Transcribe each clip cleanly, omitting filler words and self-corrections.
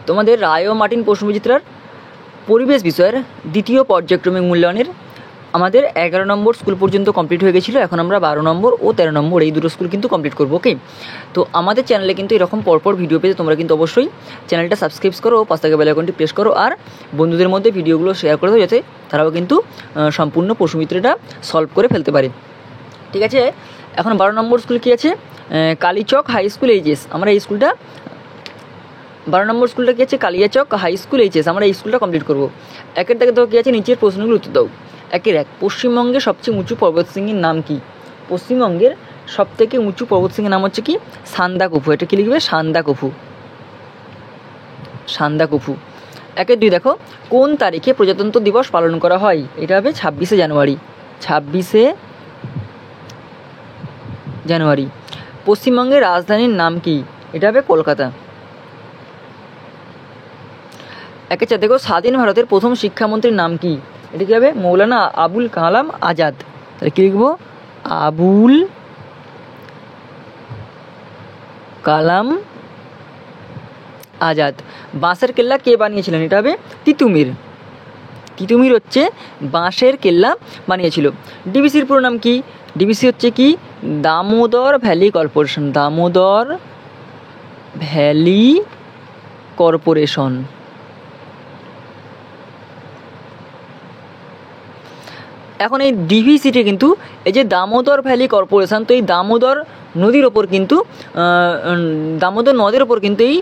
তোমাদের রায় ও মার্টিন প্রশ্নবিচিত্রার পরিবেশ বিষয়ের দ্বিতীয় পর্যায়ক্রমিক মূল্যায়নের আমাদের 11 নম্বর স্কুল পর্যন্ত কমপ্লিট হয়ে গেছিলো। এখন আমরা 12 নম্বর ও 13 নম্বর এই দুটো স্কুল কিন্তু কমপ্লিট করবো। ওকে, তো আমাদের চ্যানেলে কিন্তু এরকম পরপর ভিডিও পেতে তোমরা কিন্তু অবশ্যই চ্যানেলটা সাবস্ক্রাইব করো ও পাশে থাকা বেল আইকনটি প্রেস করো, আর বন্ধুদের মধ্যে ভিডিওগুলো শেয়ার করে দাও যাতে তারাও কিন্তু সম্পূর্ণ প্রশ্নবিচিত্রটা সলভ করে ফেলতে পারে। ঠিক আছে, এখন 12 নম্বর স্কুল কী আছে? Kalichak high school HS. আমরা এই স্কুলটা 12 নম্বর স্কুলটা কী আছে? Kaliachak high school HS. আমরা এই স্কুলটা কমপ্লিট করবো। একের থেকে তো কী আছে? নিচের প্রশ্নগুলো উত্তর দাও। 1 পশ্চিমবঙ্গের সবচেয়ে উঁচু পর্বতশৃঙ্গের নাম কি? পশ্চিমবঙ্গের সবথেকে উঁচু পর্বতশৃঙ্গের নাম হচ্ছে কি? সান্দাকফু। এটা কি লিখবে? সান্দাকফু। সান্দাকফু। 2 দেখো, কোন তারিখে প্রজাতন্ত্র দিবস পালন করা হয়? এটা হবে 26শে জানুয়ারি। 26শে জানুয়ারি। পশ্চিমবঙ্গের রাজধানীর নাম কি? এটা হবে কলকাতা। 4 দেখো, স্বাধীন ভারতের প্রথম শিক্ষামন্ত্রীর নাম কি? এটা কী হবে? মৌলানা আবুল কালাম আজাদ। তাহলে কী লিখবো? আবুল কালাম আজাদ। বাঁশের কেল্লা কে বানিয়েছিলেন? এটা হবে তিতুমির। তিতুমির হচ্ছে বাঁশের কেল্লা বানিয়েছিল। ডিবিসির পুরো নাম কি? ডিবিসি হচ্ছে কি? Damodar valley corporation. Damodar valley corporation. এখন এই ডিভিসিটি কিন্তু এই যে দামোদর ভ্যালি কর্পোরেশন, তো এই দামোদর নদীর ওপর কিন্তু দামোদর নদের ওপর কিন্তু এই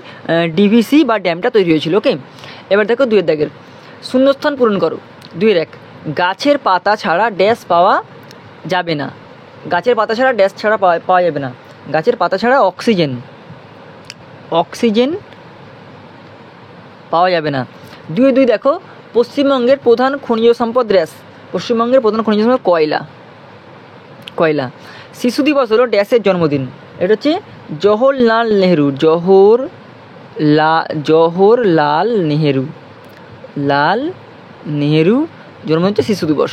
ডিভিসি বা ড্যামটা তৈরি হয়েছিল। ওকে, এবার দেখো 2 দাগের শূন্যস্থান পূরণ করো। 2-1 গাছের পাতা ছাড়া ড্যাশ পাওয়া যাবে না। গাছের পাতা ছাড়া ড্যাশ ছাড়া পাওয়া যাবে না। গাছের পাতা ছাড়া অক্সিজেন। অক্সিজেন পাওয়া যাবে না। 2 দেখো, পশ্চিমবঙ্গের প্রধান খনিজ সম্পদ ড্যাশ। পশ্চিমবঙ্গের প্রধান খনিজ সম্পদ কয়লা। কয়লা। শিশু দিবস হলো ড্যাশের জন্মদিন। এটা হচ্ছে জওহরলাল নেহেরু। জওহরলাল নেহেরু। লাল নেহেরু জন্ম হচ্ছে শিশু দিবস।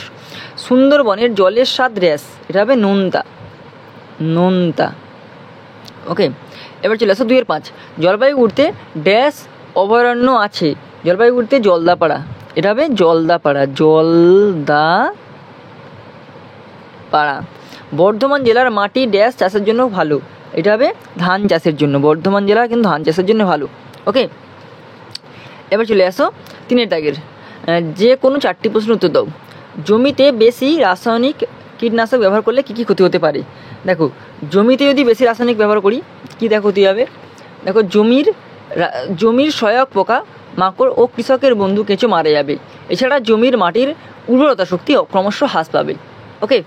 সুন্দরবনের জলের স্বাদ ড্যাশ। এটা হবে নোনতা। নোনতা। ওকে, এবার চলে আসো 2-5 জলপাইগুড়িতে ড্যাশ অভয়ারণ্য আছে। জলপাইগুড়িতে জলদাপাড়া। এটা হবে জলদাপাড়া। জলদাপাড়া। বর্ধমান জেলার মাটি ড্যাশ চাষের জন্য ভালো। এটা হবে ধান চাষের জন্য। বর্ধমান জেলা কিন্তু ধান চাষের জন্য ভালো। ওকে, এবার চলে আসো 3 দাগের যে কোনো 4টি প্রশ্ন উত্তর দাও। জমিতে বেশি রাসায়নিক কীটনাশক ব্যবহার করলে কী কী ক্ষতি হতে পারে? দেখো, জমিতে যদি বেশি রাসায়নিক ব্যবহার করি কী দেখা ক্ষতি হবে? দেখো, জমির সহায়ক পোকা মাকড় ও কৃষকের বন্ধু কেঁচো মারা যাবে। এছাড়া জমির মাটির উর্বরতা শক্তি ক্রমশ হ্রাস পাবে। ওকে,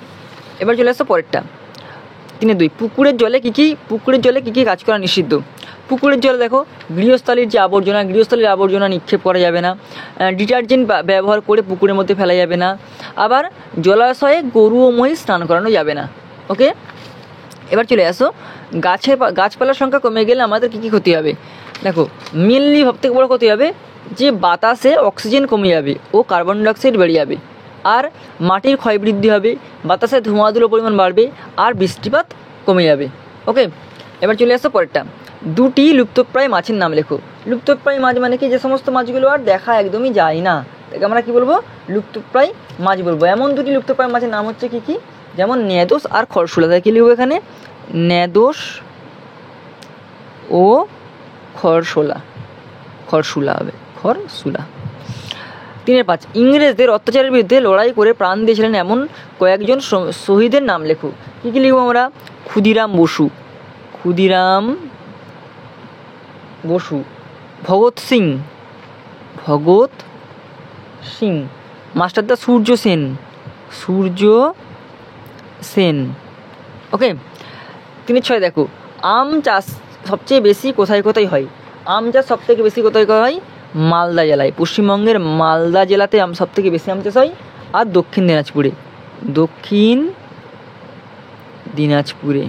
এবার চলে আসো পরেরটা। 3-2 পুকুরের জলে কী কী কাজ করা নিষিদ্ধ? পুকুরের জলে দেখো, গৃহস্থালির আবর্জনা নিক্ষেপ করা যাবে না। ডিটারজেন্ট ব্যবহার করে পুকুরের মধ্যে ফেলা যাবে না। আবার জলাশয়ে গরু ও মহিষ স্নান করানো যাবে না। ওকে, এবার চলে আসো গাছপালার সংখ্যা কমে গেলে আমাদের কী কী ক্ষতি হবে? দেখো, মেনলি সবথেকে বড় ক্ষতি হবে যে বাতাসে অক্সিজেন কমে যাবে ও কার্বন ডাইঅক্সাইড বেড়ে যাবে, আর মাটির ক্ষয় বৃদ্ধি হবে, বাতাসে ধোঁয়াধুলোর পরিমাণ বাড়বে, আর বৃষ্টিপাত কমে যাবে। ওকে, এবার চলে আসো পরেরটা। 2টি লুপ্তপ্রায় মাছের নাম লেখো। লুপ্তপ্রায় মাছ মানে কি? যে সমস্ত মাছগুলো আর দেখা একদমই যায় না, তাকে আমরা কী বলবো? লুপ্তপ্রায় মাছ বলবো। এমন 2টি লুপ্তপ্রায় মাছের নাম হচ্ছে কী কী? যেমন ন্যাদোস আর খরশুলা। তাই কী লিখবো এখানে? ন্যাদোস ও খরশুলা। খরশুলা হবে, খরশুলা। 3-5 ইংরেজদের অত্যাচারের বিরুদ্ধে লড়াই করে প্রাণ দিয়েছিলেন এমন কয়েকজন শহীদের নাম লেখো। কী কী লিখবো আমরা? ক্ষুদিরাম বসু, ভগৎ সিং, মাস্টারদা সূর্য সেন। ওকে, 3-6 দেখো, আম চাষ সবচেয়ে বেশি কোথায় হয়? আম চাষ সবথেকে বেশি কোথায় হয়? মালদা জেলায়। পশ্চিমবঙ্গের মালদা জেলাতে সবথেকে বেশি আম চাষ হয়। আর দক্ষিণ দিনাজপুরে।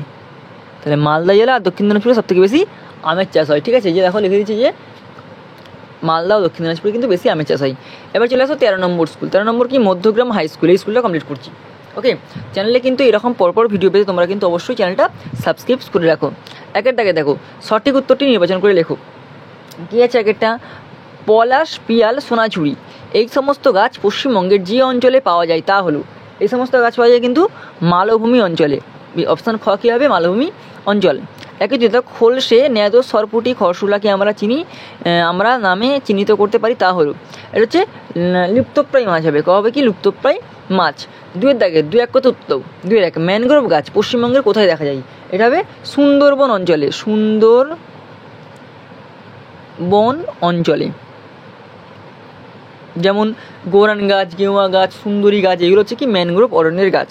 তাহলে মালদা জেলা আর দক্ষিণ দিনাজপুরে সবথেকে বেশি আমের চাষ হয়। ঠিক আছে, যে দেখো লিখে দিচ্ছি যে মালদা ও দক্ষিণ দিনাজপুরে কিন্তু বেশি আমের চাষ হয়। এবার চলে আসো 13 নম্বর স্কুল। 13 নম্বর কি? Madhyamgram high school. এই স্কুলটা কমপ্লিট করছি। ওকে, চ্যানেলে কিন্তু এরকম পরপর ভিডিও পেতে তোমরা কিন্তু অবশ্যই চ্যানেলটা সাবস্ক্রাইব করে রাখো। 1 দাগে দেখো, সঠিক উত্তরটি নির্বাচন করে লেখো। কী আছে? 1 পলাশ, পিয়াল, সোনাঝুরি এই সমস্ত গাছ পশ্চিমবঙ্গের যে অঞ্চলে পাওয়া যায় তা হলো, এই সমস্ত গাছ পাওয়া যায় কিন্তু মালভূমি অঞ্চলে। অপশান খ কী হবে? মালভূমি অঞ্চল। একই যদি খোলসে, নেদো, সরপুটি, খরশুলাকে আমরা নামে চিহ্নিত করতে পারি তা হলো, এটা হচ্ছে লুপ্তপ্রায় মাছ হবে। ক হবে কি? লুপ্তপ্রায় মাছ। 2-এর দাগে 2 এক কত উত্তর? 2-এর 1 ম্যানগ্রোভ গাছ পশ্চিমবঙ্গের কোথায় দেখা যায়? এটা হবে সুন্দরবন অঞ্চলে। সুন্দরবন অঞ্চলে, যেমন গোরান গাছ, গেওয়া গাছ, সুন্দরী গাছ, এগুলো হচ্ছে কি ম্যানগ্রোভ অরণ্যের গাছ।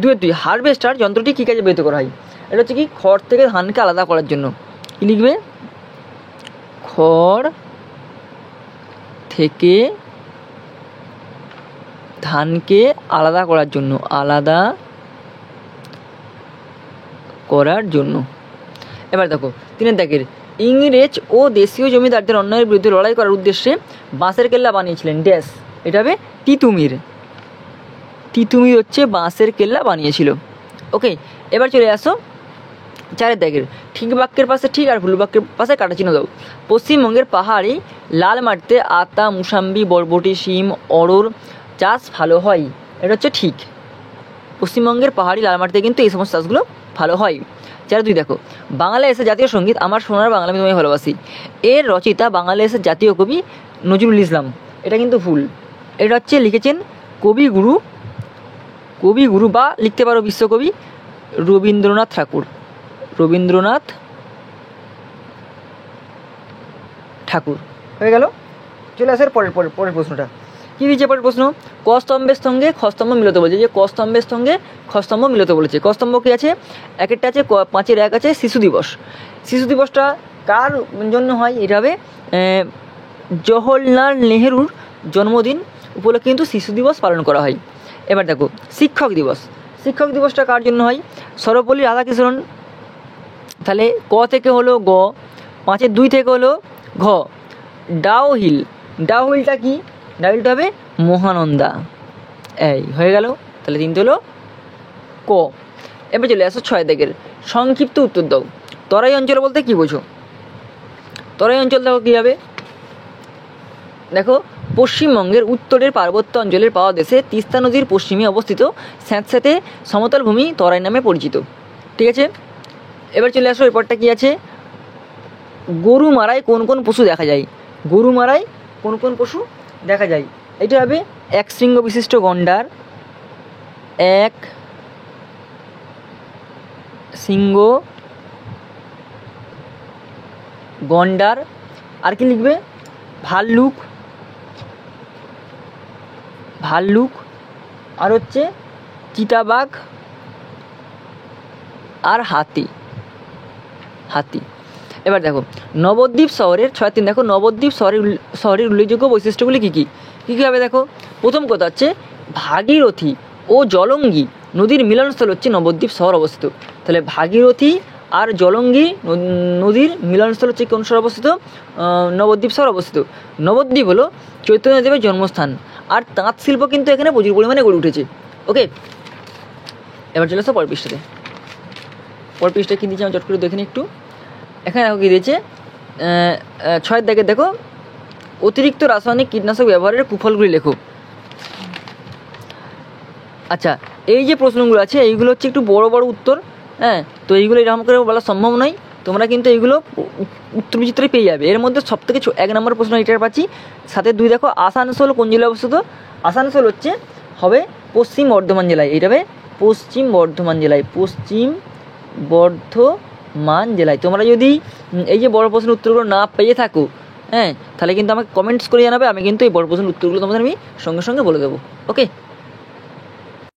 2-এর 2 হারভেস্টার যন্ত্রটি কী কাজে ব্যবহৃত করা হয়? এটা হচ্ছে কি খড় থেকে ধানকে আলাদা করার জন্য। কী লিখবে? খড় থেকে ধানকে আলাদা করার জন্য, এবার দেখো 3-এর দাগের ইংরেজ ও দেশীয় জমিদারদের অন্যায়ের বিরুদ্ধে লড়াই করার উদ্দেশ্যে বাঁশের কেল্লা বানিয়েছিলেন ড্যাশ। এটা হবে তিতুমির। তিতুমির হচ্ছে বাঁশের কেল্লা বানিয়েছিল। ওকে, এবার চলে আসো 4-এর দাগের ঠিক বাক্যের পাশে ঠিক আর ভুল বাক্যের পাশে কাটা চিহ্ন দাও। পশ্চিমবঙ্গের পাহাড়ি লাল মাটিতে আতা, মুসাম্বি, বরবটি, শিম, অরড় চাষ ভালো হয়। এটা হচ্ছে ঠিক। পশ্চিমবঙ্গের পাহাড়ি লাল মাটিতে কিন্তু এই সমস্ত চাষগুলো ভালো হয়। 4-2 দেখো বাংলাদেশের জাতীয় সঙ্গীত আমার সোনার বাংলা আমি তোমায় ভালোবাসি, এর রচয়িতা বাংলাদেশের জাতীয় কবি নজরুল ইসলাম। এটা কিন্তু ভুল। এটা হচ্ছে লিখেছেন কবিগুরু বা লিখতে পারো বিশ্বকবি রবীন্দ্রনাথ ঠাকুর। হয়ে গেল। চলে আসার পরের প্রশ্নটা কী দিয়েছে? পরের প্রশ্ন ক স্তম্ভের সঙ্গে খ স্তম্ভ মিলতে বলেছে। যে ক স্তম্ভের সঙ্গে খ স্তম্ভ মিলতে বলেছে। ক স্তম্ভ কী আছে? একটা আছে 5-এর 1 আছে শিশু দিবস। শিশু দিবসটা কার জন্য হয়? এটা হবে জওহরলাল নেহরুর জন্মদিন উপলক্ষে কিন্তু শিশু দিবস পালন করা হয়। এবার দেখো শিক্ষক দিবসটা কার জন্য হয়? সর্বপল্লী রাধাকৃষ্ণন। তাহলে ক থেকে হলো গ, 5-এর 2 থেকে হলো ঘ। ডাউহিলটা কি? ডাউহিলটা হবে মহানন্দা। এই হয়ে গেল। তাহলে 3 হলো ক। এবার চলে আসো 6-এর দাগের সংক্ষিপ্ত উত্তর দাও। তরাই অঞ্চল বলতে কি বোঝো? তরাই অঞ্চল দেখো কী হবে? দেখো পশ্চিমবঙ্গের উত্তরের পার্বত্য অঞ্চলের পাওয়া দেশে তিস্তা নদীর পশ্চিমে অবস্থিত স্যাঁতস্যাঁতে সমতল ভূমি তরাই নামে পরিচিত। ঠিক আছে, এবার চলে আসো এরপরটা কী আছে? গরু মারায় কোন কোন পশু দেখা যায়? এটা হবে 1 শৃঙ্গ বিশিষ্ট গন্ডার, 1 শৃঙ্গ গন্ডার। আর কি লিখবে? ভাল্লুক, আর হচ্ছে চিতাবাঘ আর হাতি। এবার দেখো নবদ্বীপ শহরের 6-3 দেখো নবদ্বীপ শহরের উল্লেখযোগ্য বৈশিষ্ট্যগুলি কী হবে? দেখো প্রথম কথা হচ্ছে ভাগীরথী ও জলঙ্গি নদীর মিলনস্থল হচ্ছে নবদ্বীপ শহর অবস্থিত। তাহলে ভাগীরথী আর জলঙ্গি নদীর মিলনস্থল হচ্ছে কোন শহর অবস্থিত? নবদ্বীপ শহর অবস্থিত। নবদ্বীপ হলো চৈতন্যদেবের জন্মস্থান, আর তাঁত শিল্প কিন্তু এখানে প্রচুর পরিমাণে গড়ে উঠেছে। ওকে, এবার চলে আসো পরের পৃষ্ঠাতে। পরের পৃষ্ঠা কী দিয়েছে আমি চট করে দেখে নিই একটু। এখানে দেখো কী দিয়েছে? 6-এর দাগে দেখো অতিরিক্ত রাসায়নিক কীটনাশক ব্যবহারের কুফলগুলি লেখো। আচ্ছা, এই যে প্রশ্নগুলো আছে এইগুলো হচ্ছে একটু বড় উত্তর। হ্যাঁ, তো এইগুলো এরকম করে বলা সম্ভব নয়। তোমরা কিন্তু এইগুলো উত্তর বিচিত্রে পেয়ে যাবে। এর মধ্যে সবথেকে 1 নম্বর প্রশ্ন এটার পাচ্ছি। 7-এর 2 দেখো আসানসোল কোন জেলায় অবস্থিত? আসানসোল হবে পশ্চিম বর্ধমান জেলায়। এটা হবে পশ্চিম বর্ধমান জেলায়। তোমরা যদি এই যে বড় প্রশ্নের উত্তরগুলো না পেয়ে থাকো, হ্যাঁ, তাহলে কিন্তু আমাকে কমেন্টস করে জানাবে। আমি কিন্তু এই বড় প্রশ্নের উত্তরগুলো তোমাদের আমি সঙ্গে সঙ্গে বলে দেবো। ওকে।